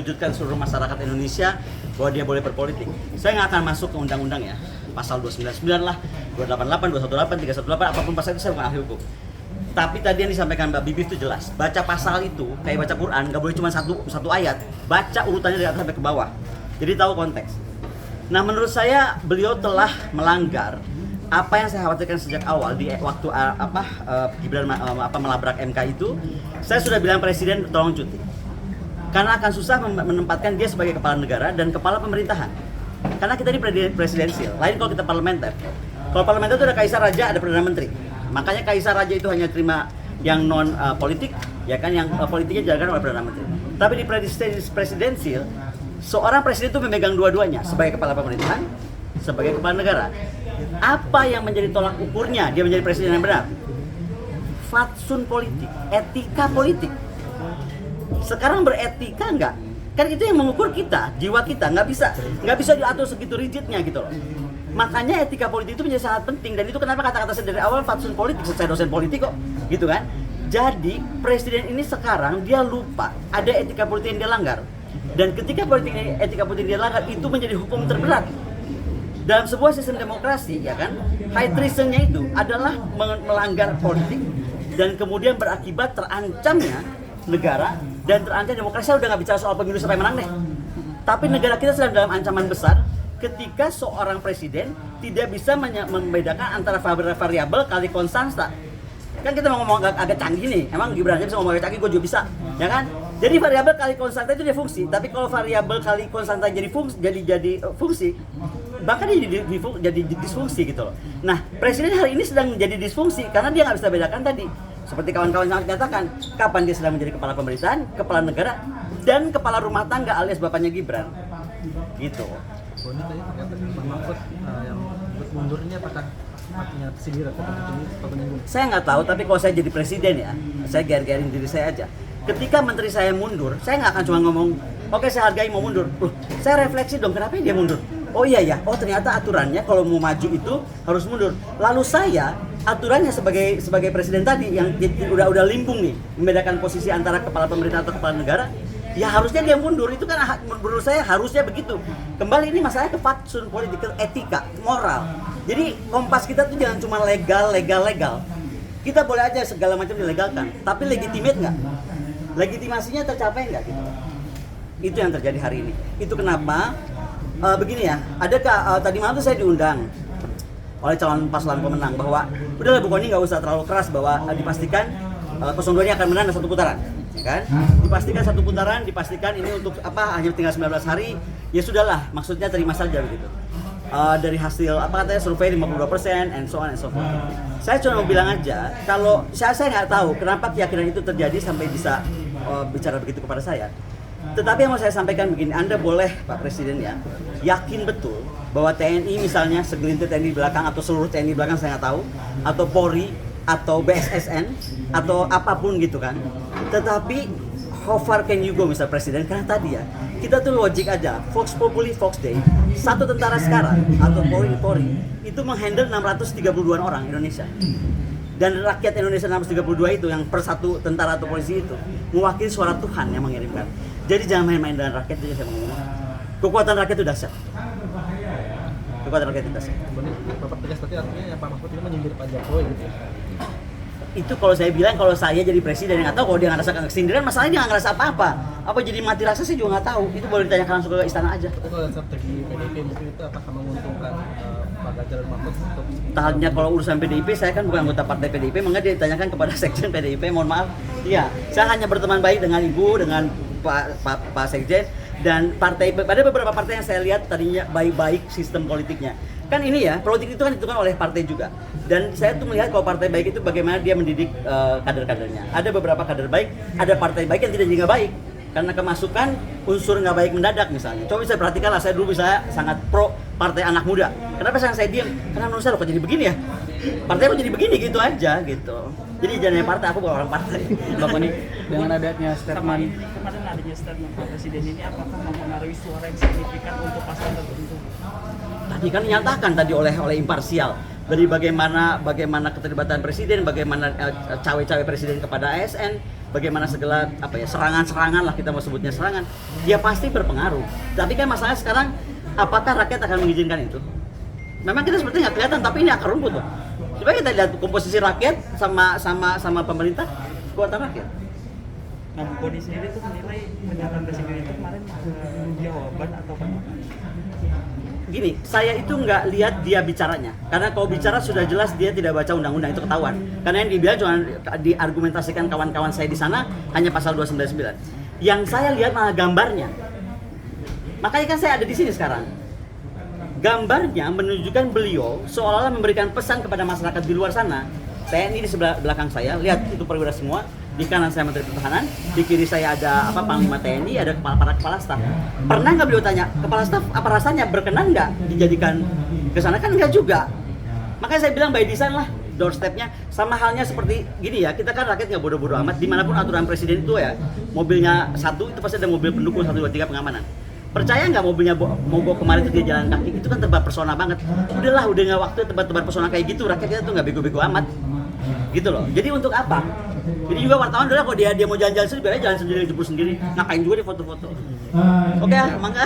wujudkan seluruh masyarakat Indonesia bahwa dia boleh berpolitik. Saya nggak akan masuk ke undang-undang ya, pasal 299 lah, 288, 218, 318, apapun pasal itu saya bukan ahli hukum. Tapi tadi yang disampaikan Mbak Bibi itu jelas, baca pasal itu kayak baca Quran, nggak boleh cuma satu ayat, baca urutannya dari atas sampai ke bawah. Jadi tahu konteks. Nah menurut saya beliau telah melanggar apa yang saya khawatirkan sejak awal di waktu Gibran melabrak MK itu. Saya sudah bilang Presiden tolong cuti, karena akan susah menempatkan dia sebagai kepala negara dan kepala pemerintahan. Karena kita ini presidensial, lain kalau kita parlementer. Kalau parlementer itu ada kaisar raja, ada perdana menteri. Makanya kaisar raja itu hanya terima yang non politik, ya kan, yang politiknya dijalankan oleh perdana menteri. Tapi di presidensial, seorang presiden itu memegang dua-duanya, sebagai kepala pemerintahan, sebagai kepala negara. Apa yang menjadi tolak ukurnya dia menjadi presiden yang benar? Fatsun politik, etika politik. Sekarang beretika enggak? Kan itu yang mengukur kita, jiwa kita. Nggak bisa diatur segitu rigidnya gitu loh. Makanya etika politik itu menjadi sangat penting, dan itu kenapa kata-kata saya dari awal fatsun politik, saya dosen politik kok, gitu kan. Jadi presiden ini sekarang dia lupa ada etika politik yang dia langgar, dan ketika etika politik dia langgar itu menjadi hukum terberat dalam sebuah sistem demokrasi, ya kan. High treasonnya itu adalah melanggar politik dan kemudian berakibat terancamnya negara dan terancam demokrasi. Saya udah nggak bicara soal pemilu siapa yang menang deh, tapi negara kita sedang dalam ancaman besar ketika seorang presiden tidak bisa membedakan antara variabel kali konstanta. Kan kita mau ngomong agak canggih nih, emang Gibran aja bisa ngomong agak canggih, gue juga bisa, ya kan? Jadi variabel kali konstanta itu dia fungsi, tapi kalau variabel kali konstanta jadi fungsi, bahkan dia jadi disfungsi gitu loh. Nah, presiden hari ini sedang menjadi disfungsi karena dia nggak bisa bedakan tadi. Seperti kawan-kawan yang nyatakan, kapan dia sedang menjadi kepala pemerintahan, kepala negara, dan kepala rumah tangga alias bapaknya Gibran, gitu. Boni tadi terkait Pak Mahfud yang mundur ini apakah artinya sindir atau menyinggung? Saya nggak tahu, tapi kalau saya jadi presiden ya, saya ger-gerin diri saya aja. Ketika menteri saya mundur, saya nggak akan cuma ngomong, oke, saya hargai mau mundur. Saya refleksi dong, kenapa dia mundur? Oh iya ya, oh ternyata aturannya kalau mau maju itu harus mundur. Lalu saya aturannya sebagai presiden tadi yang udah limbung nih, membedakan posisi antara kepala pemerintah atau kepala negara, ya harusnya dia mundur. Itu kan menurut saya harusnya begitu. Kembali ini masalahnya ke fatsun political etika, moral. Jadi kompas kita tuh jangan cuma legal. Kita boleh aja segala macam dilegalkan, tapi legitimate nggak? Legitimasinya tercapai nggak gitu? Itu yang terjadi hari ini. Itu kenapa begini ya, tadi malam tuh saya diundang oleh calon paslon pemenang bahwa udahlah Bu Koni nggak usah terlalu keras, bahwa dipastikan 02 ini akan menang dalam satu putaran, ya kan? Dipastikan satu putaran, dipastikan ini untuk apa, hanya tinggal 19 hari, ya sudahlah, maksudnya terima saja begitu. Dari hasil apa katanya survei 52% and so on and so forth. Saya cuma mau bilang aja, kalau saya nggak tahu kenapa keyakinan itu terjadi sampai bisa bicara begitu kepada saya. Tetapi yang mau saya sampaikan begini, Anda boleh Pak Presiden ya, yakin betul bahwa TNI misalnya, segelintir TNI di belakang atau seluruh TNI di belakang saya nggak tahu, atau Polri, atau BSSN, atau apapun gitu kan. Tetapi how far can you go Mr. Presiden? Karena tadi ya, kita tuh logik aja, Vox Populi, Vox Dei, satu tentara sekarang atau Polri itu menghandle 632 orang Indonesia. Dan rakyat Indonesia 632 itu yang per satu tentara atau polisi itu mewakili suara Tuhan yang mengirimkan. Jadi jangan main-main dengan rakyat, itu saya mau ngomong. Kekuatan rakyat itu dahsyat. Kekuatan rakyat itu dahsyat. Bapak tegas berarti artinya ya Pak Mahfud ini menyindir Pak Jokowi gitu ya? Itu kalau saya bilang, kalau saya jadi presiden, yang nggak tahu kalau dia ngerasa kesindiran, masalahnya dia nggak ngerasa apa-apa. Apa jadi mati rasa sih juga nggak tahu. Itu boleh ditanyakan langsung ke istana aja. Tapi kalau strategi PDIP mungkin itu apakah menguntungkan Pak Ganjar dan Mahfud untuk Tahannya kalau urusan PDIP, saya kan bukan anggota partai PDIP, maka dia ditanyakan kepada sekjen PDIP, mohon maaf. Iya, saya hanya berteman baik dengan Ibu, dengan Pak Sekjen, dan partai, ada beberapa partai yang saya lihat tadinya baik-baik sistem politiknya. Kan ini ya, politik itu kan ditentukan oleh partai juga. Dan saya tuh melihat kalau partai baik itu bagaimana dia mendidik kader-kadernya. Ada beberapa kader baik, ada partai baik yang tidak jadi nggak baik. Karena kemasukan unsur nggak baik mendadak misalnya. Coba bisa perhatikan lah, saya dulu saya sangat pro partai anak muda. Kenapa saya diam? Karena menurut saya kok jadi begini ya? Partai kok jadi begini gitu aja gitu. Jadi jangan partai, aku bukan orang partai. Bapak nih, dengan adanya statement kemarin adanya statement Pak Presiden ini, apakah mempengaruhi suara yang signifikan untuk pasangan tertentu? Tadi kan dinyatakan tadi oleh imparsial dari bagaimana keterlibatan presiden, bagaimana cawe-cawe presiden kepada ASN, bagaimana segala apa ya serangan-serangan lah kita mau sebutnya serangan, dia pasti berpengaruh. Tapi kan masalahnya sekarang, apakah rakyat akan mengizinkan itu? Memang kita seperti nggak kelihatan, tapi ini akar rumput loh. Coba kita lihat komposisi rakyat sama pemerintah, kekuatan rakyat. Nah, Bu Kony sendiri tuh menilai pernyataan presiden itu kemarin jawaban atau penolakan? Gini, saya itu nggak lihat dia bicaranya, karena kalau bicara sudah jelas dia tidak baca undang-undang, itu ketahuan. Karena yang dibilang cuma diargumentasikan kawan-kawan saya di sana hanya pasal 299. Yang saya lihat malah gambarnya. Makanya kan saya ada di sini sekarang. Gambarnya menunjukkan beliau seolah-olah memberikan pesan kepada masyarakat di luar sana. TNI di sebelah belakang saya, lihat itu perwira semua. Di kanan saya Menteri Pertahanan, di kiri saya ada Panglima TNI, ada para kepala staf. Pernah nggak beliau tanya, kepala staf apa rasanya, berkenan nggak dijadikan ke sana? Kan nggak juga. Makanya saya bilang by design lah doorstepnya. Sama halnya seperti gini ya, kita kan rakyat nggak bodoh-bodoh amat. Dimanapun aturan presiden itu ya, mobilnya satu itu pasti ada mobil pendukung 1, 2, 3 pengamanan. Percaya nggak mobilnya mogok kemarin itu dia jalan kaki, itu kan tebar persona banget. Udahlah, udah nggak waktu tebar persona kayak gitu, rakyat kita tuh nggak bego-bego amat. Gitu loh. Jadi untuk apa? Jadi juga wartawan dulu kok dia mau jalan-jalan sendiri, biar aja jalan sendiri, jemput sendiri. Ngapain juga dia foto-foto. Oke, mangga.